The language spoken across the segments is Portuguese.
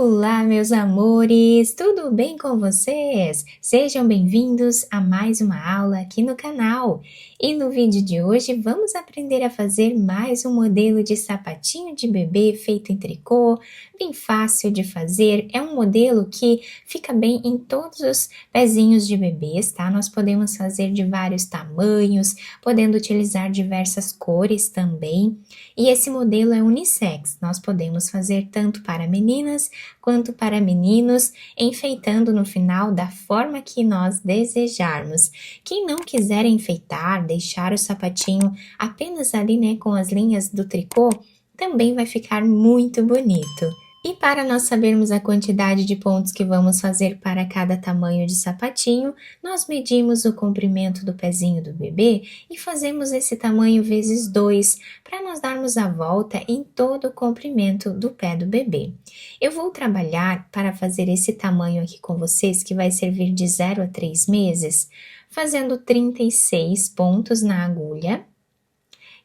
Olá, meus amores! Tudo bem com vocês? Sejam bem-vindos a mais uma aula aqui no canal. E no vídeo de hoje vamos aprender a fazer mais um modelo de sapatinho de bebê feito em tricô, bem fácil de fazer. É um modelo que fica bem em todos os pezinhos de bebês, tá? Nós podemos fazer de vários tamanhos, podendo utilizar diversas cores também. E esse modelo é unissex, nós podemos fazer tanto para meninas quanto para meninos, enfeitando no final da forma que nós desejarmos. Quem não quiser enfeitar, deixar o sapatinho apenas ali, né, com as linhas do tricô, também vai ficar muito bonito. E para nós sabermos a quantidade de pontos que vamos fazer para cada tamanho de sapatinho, nós medimos o comprimento do pezinho do bebê e fazemos esse tamanho vezes 2, para nós darmos a volta em todo o comprimento do pé do bebê. Eu vou trabalhar para fazer esse tamanho aqui com vocês, que vai servir de 0 a 3 meses, fazendo 36 pontos na agulha,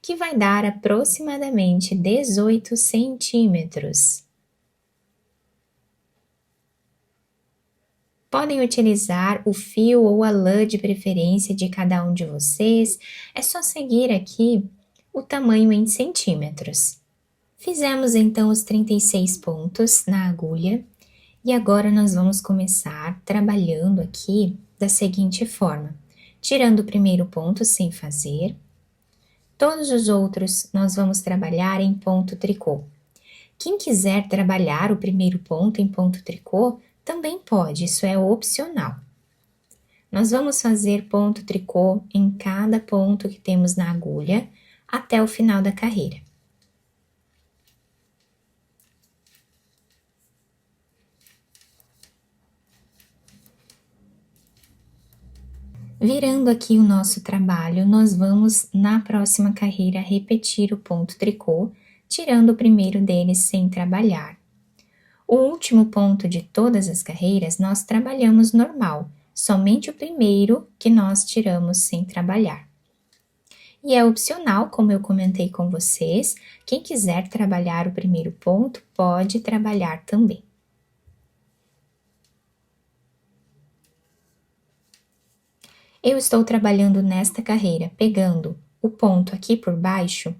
que vai dar aproximadamente 18 centímetros. Podem utilizar o fio ou a lã de preferência de cada um de vocês, é só seguir aqui o tamanho em centímetros. Fizemos então os 36 pontos na agulha e agora nós vamos começar trabalhando aqui da seguinte forma, tirando o primeiro ponto sem fazer, todos os outros nós vamos trabalhar em ponto tricô. Quem quiser trabalhar o primeiro ponto em ponto tricô, também pode, isso é opcional. Nós vamos fazer ponto tricô em cada ponto que temos na agulha até o final da carreira. Virando aqui o nosso trabalho, nós vamos na próxima carreira repetir o ponto tricô, tirando o primeiro deles sem trabalhar. O último ponto de todas as carreiras nós trabalhamos normal, somente o primeiro que nós tiramos sem trabalhar. E é opcional, como eu comentei com vocês, quem quiser trabalhar o primeiro ponto pode trabalhar também. Eu estou trabalhando nesta carreira, pegando o ponto aqui por baixo,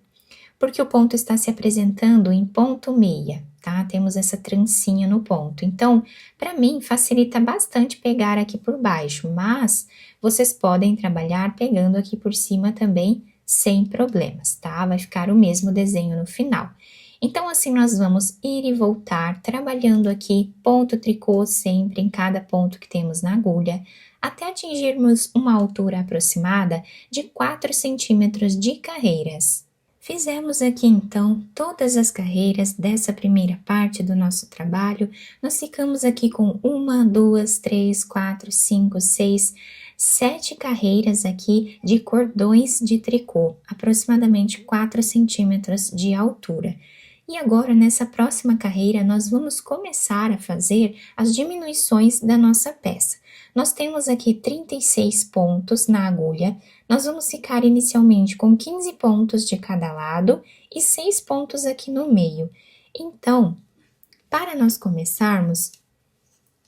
porque o ponto está se apresentando em ponto meia, tá? Temos essa trancinha no ponto. Então, para mim, facilita bastante pegar aqui por baixo, mas vocês podem trabalhar pegando aqui por cima também, sem problemas, tá? Vai ficar o mesmo desenho no final. Então, assim, nós vamos ir e voltar, trabalhando aqui ponto tricô sempre em cada ponto que temos na agulha, até atingirmos uma altura aproximada de 4 centímetros de carreiras. Fizemos aqui então todas as carreiras dessa primeira parte do nosso trabalho. Nós ficamos aqui com 1, 2, 3, 4, 5, 6, 7 carreiras aqui de cordões de tricô, aproximadamente 4 centímetros de altura. E agora, nessa próxima carreira, nós vamos começar a fazer as diminuições da nossa peça. Nós temos aqui 36 pontos na agulha, nós vamos ficar inicialmente com 15 pontos de cada lado e 6 pontos aqui no meio. Então, para nós começarmos,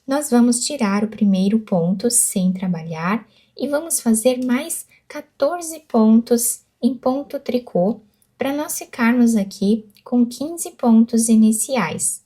nós vamos tirar o primeiro ponto sem trabalhar e vamos fazer mais 14 pontos em ponto tricô, para nós ficarmos aqui com 15 pontos iniciais.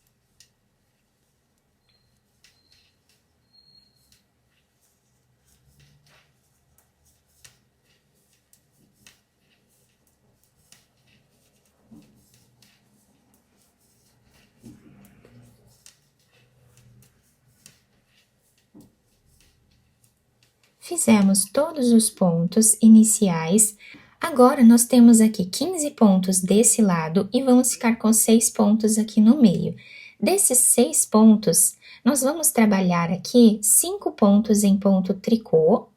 Fizemos todos os pontos iniciais. Agora, nós temos aqui 15 pontos desse lado e vamos ficar com 6 pontos aqui no meio. Desses 6 pontos, nós vamos trabalhar aqui 5 pontos em ponto tricô.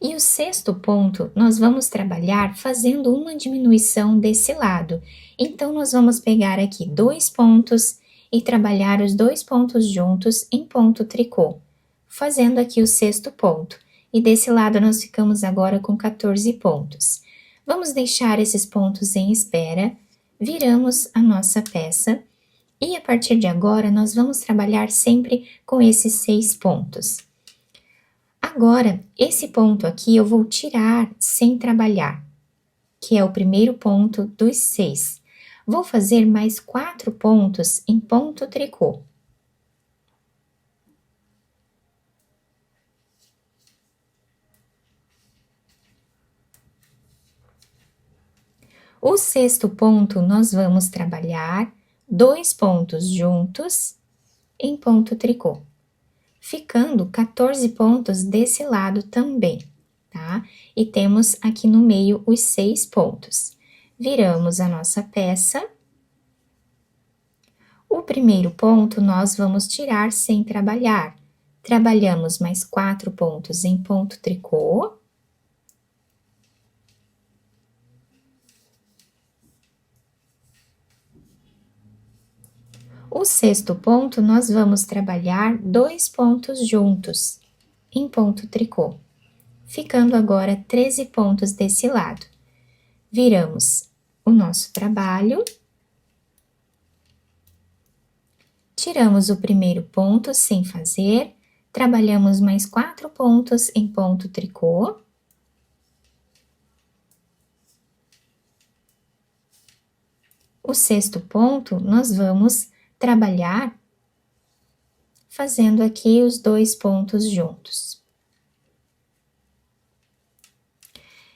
E o sexto ponto, nós vamos trabalhar fazendo uma diminuição desse lado. Então, nós vamos pegar aqui 2 pontos e trabalhar os 2 pontos juntos em ponto tricô, fazendo aqui o sexto ponto. e desse lado nós ficamos agora com 14 pontos. Vamos deixar esses pontos em espera, viramos a nossa peça e a partir de agora nós vamos trabalhar sempre com esses 6 pontos. Agora, esse ponto aqui eu vou tirar sem trabalhar, que é o primeiro ponto dos 6. Vou fazer mais 4 pontos em ponto tricô. O sexto ponto, nós vamos trabalhar 2 pontos juntos em ponto tricô, ficando 14 pontos desse lado também, tá? E temos aqui no meio os 6 pontos. Viramos a nossa peça. O primeiro ponto nós vamos tirar sem trabalhar. Trabalhamos mais 4 pontos em ponto tricô. O sexto ponto, nós vamos trabalhar 2 pontos juntos em ponto tricô, ficando agora 13 pontos desse lado. Viramos o nosso trabalho, tiramos o primeiro ponto sem fazer, trabalhamos mais 4 pontos em ponto tricô. O sexto ponto, nós vamos trabalhar fazendo aqui os 2 pontos juntos.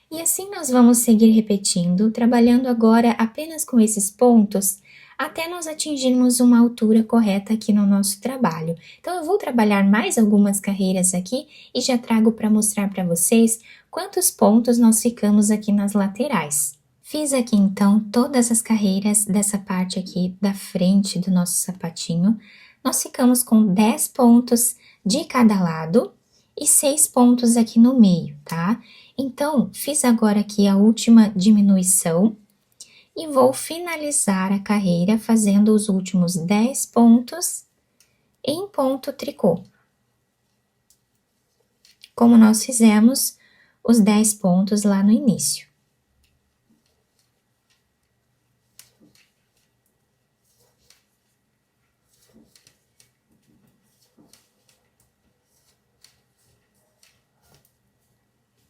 E assim nós vamos seguir repetindo, trabalhando agora apenas com esses pontos, até nós atingirmos uma altura correta aqui no nosso trabalho. Então, eu vou trabalhar mais algumas carreiras aqui e já trago para mostrar para vocês quantos pontos nós ficamos aqui nas laterais. Fiz aqui, então, todas as carreiras dessa parte aqui da frente do nosso sapatinho. Nós ficamos com 10 pontos de cada lado e 6 pontos aqui no meio, tá? Então, fiz agora aqui a última diminuição e vou finalizar a carreira fazendo os últimos 10 pontos em ponto tricô. Como nós fizemos os 10 pontos lá no início.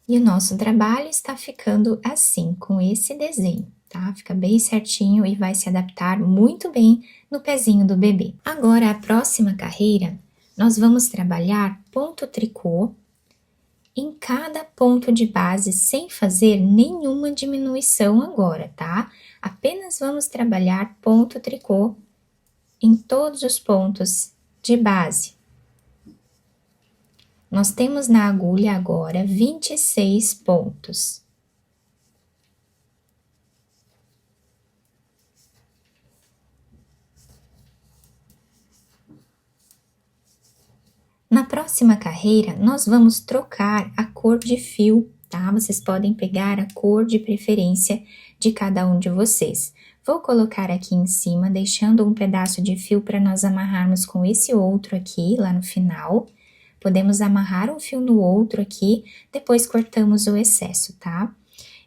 E o nosso trabalho está ficando assim, com esse desenho, tá? Fica bem certinho e vai se adaptar muito bem no pezinho do bebê. Agora, a próxima carreira, nós vamos trabalhar ponto tricô em cada ponto de base, sem fazer nenhuma diminuição agora, tá? Apenas vamos trabalhar ponto tricô em todos os pontos de base. Nós temos na agulha agora 26 pontos. Na próxima carreira, nós vamos trocar a cor de fio, tá? Vocês podem pegar a cor de preferência de cada um de vocês. Vou colocar aqui em cima, deixando um pedaço de fio para nós amarrarmos com esse outro aqui, lá no final. Podemos amarrar um fio no outro aqui, depois cortamos o excesso, tá?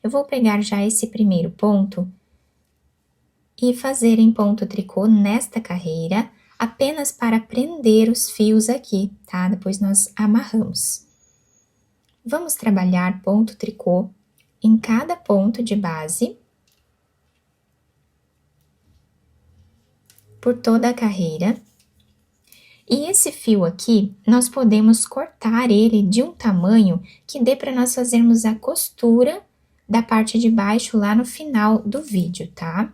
Eu vou pegar já esse primeiro ponto e fazer em ponto tricô nesta carreira, apenas para prender os fios aqui, tá? Depois nós amarramos. Vamos trabalhar ponto tricô em cada ponto de base, por toda a carreira. E esse fio aqui, nós podemos cortar ele de um tamanho que dê para nós fazermos a costura da parte de baixo lá no final do vídeo, tá?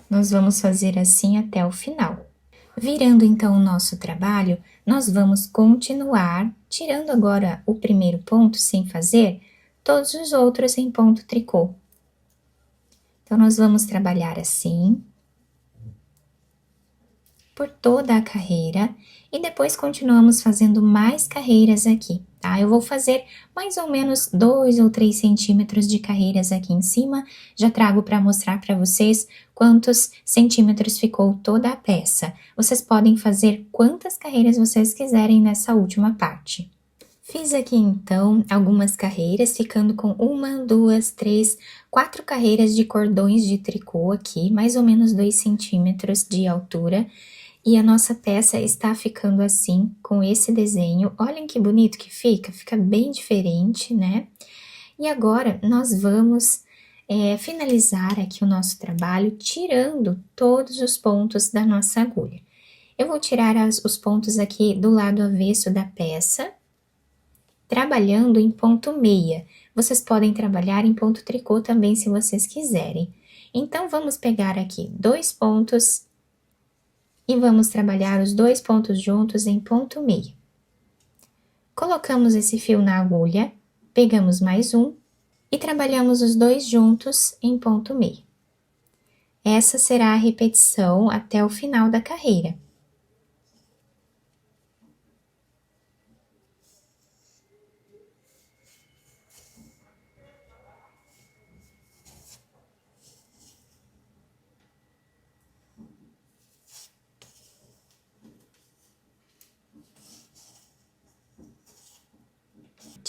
Nós vamos fazer assim até o final. Virando então o nosso trabalho, nós vamos continuar, tirando agora o primeiro ponto sem fazer, todos os outros em ponto tricô. Então, nós vamos trabalhar assim. por toda a carreira e depois continuamos fazendo mais carreiras aqui, tá? Eu vou fazer mais ou menos 2 ou 3 centímetros de carreiras aqui em cima, já trago para mostrar para vocês quantos centímetros ficou toda a peça. Vocês podem fazer quantas carreiras vocês quiserem nessa última parte. Fiz aqui então algumas carreiras, ficando com 1, 2, 3, 4 carreiras de cordões de tricô aqui, mais ou menos 2 centímetros de altura. E a nossa peça está ficando assim, com esse desenho. Olhem que bonito que fica bem diferente, né? E agora, nós vamos finalizar aqui o nosso trabalho, tirando todos os pontos da nossa agulha. Eu vou tirar os pontos aqui do lado avesso da peça, trabalhando em ponto meia. Vocês podem trabalhar em ponto tricô também, se vocês quiserem. Então, vamos pegar aqui 2 pontos e vamos trabalhar os 2 pontos juntos em ponto meia. Colocamos esse fio na agulha, pegamos mais um e trabalhamos os 2 juntos em ponto meia. Essa será a repetição até o final da carreira.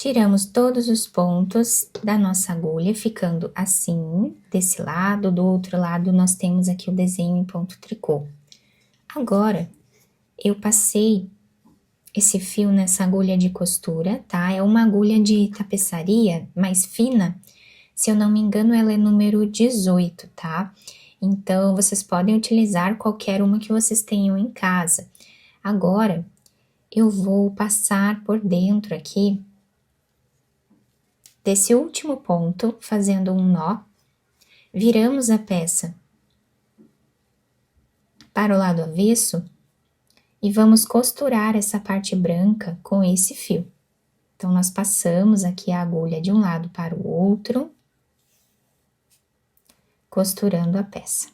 Tiramos todos os pontos da nossa agulha, ficando assim, desse lado, do outro lado nós temos aqui o desenho em ponto tricô. Agora, eu passei esse fio nessa agulha de costura, tá? É uma agulha de tapeçaria mais fina, se eu não me engano ela é número 18, tá? Então, vocês podem utilizar qualquer uma que vocês tenham em casa. Agora, eu vou passar por dentro aqui desse último ponto, fazendo um nó, viramos a peça para o lado avesso e vamos costurar essa parte branca com esse fio. Então, nós passamos aqui a agulha de um lado para o outro, costurando a peça.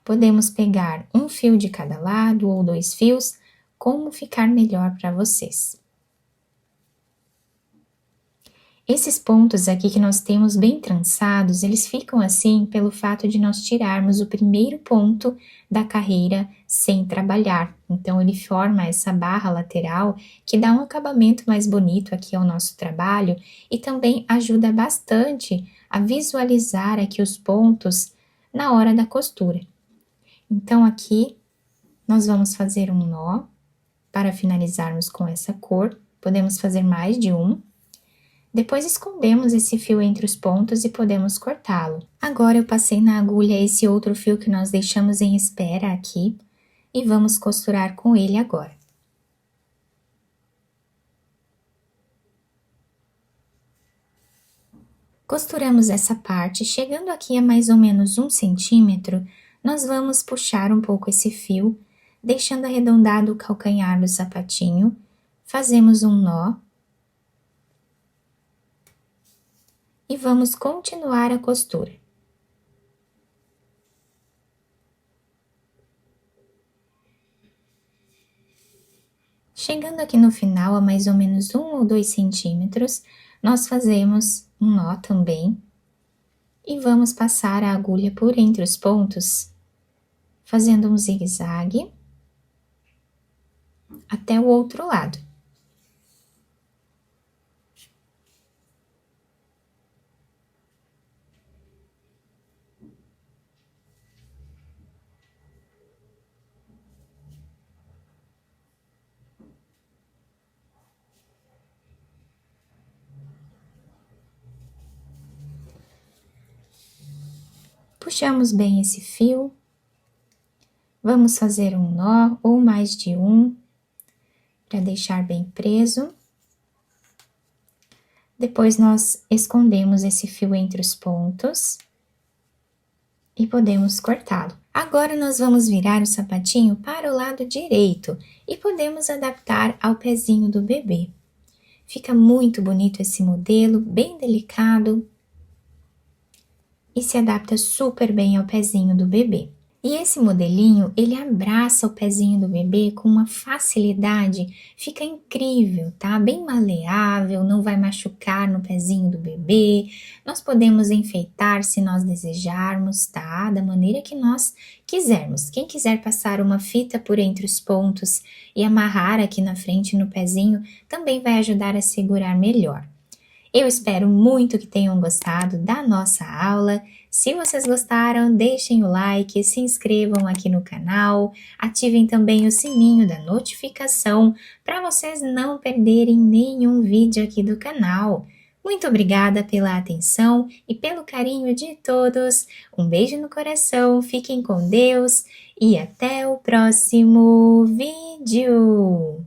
Podemos pegar um fio de cada lado ou 2 fios, como ficar melhor para vocês. Esses pontos aqui que nós temos bem trançados, eles ficam assim pelo fato de nós tirarmos o primeiro ponto da carreira sem trabalhar. Então, ele forma essa barra lateral que dá um acabamento mais bonito aqui ao nosso trabalho e também ajuda bastante a visualizar aqui os pontos na hora da costura. Então, aqui nós vamos fazer um nó para finalizarmos com essa cor. Podemos fazer mais de um. Depois, escondemos esse fio entre os pontos e podemos cortá-lo. Agora, eu passei na agulha esse outro fio que nós deixamos em espera aqui e vamos costurar com ele agora. Costuramos essa parte, chegando aqui a mais ou menos 1 centímetro, nós vamos puxar um pouco esse fio, deixando arredondado o calcanhar do sapatinho, fazemos um nó. E vamos continuar a costura. Chegando aqui no final, a mais ou menos 1 ou 2 centímetros, nós fazemos um nó também. E vamos passar a agulha por entre os pontos, fazendo um zigue-zague até o outro lado. Puxamos bem esse fio, vamos fazer um nó ou mais de um, para deixar bem preso. Depois, nós escondemos esse fio entre os pontos e podemos cortá-lo. Agora, nós vamos virar o sapatinho para o lado direito e podemos adaptar ao pezinho do bebê. Fica muito bonito esse modelo, bem delicado e se adapta super bem ao pezinho do bebê. E esse modelinho, ele abraça o pezinho do bebê com uma facilidade, fica incrível, tá? Bem maleável, não vai machucar no pezinho do bebê. Nós podemos enfeitar se nós desejarmos, tá? Da maneira que nós quisermos. Quem quiser passar uma fita por entre os pontos e amarrar aqui na frente no pezinho, também vai ajudar a segurar melhor. Eu espero muito que tenham gostado da nossa aula. Se vocês gostaram, deixem o like, se inscrevam aqui no canal, ativem também o sininho da notificação para vocês não perderem nenhum vídeo aqui do canal. Muito obrigada pela atenção e pelo carinho de todos. Um beijo no coração, fiquem com Deus e até o próximo vídeo!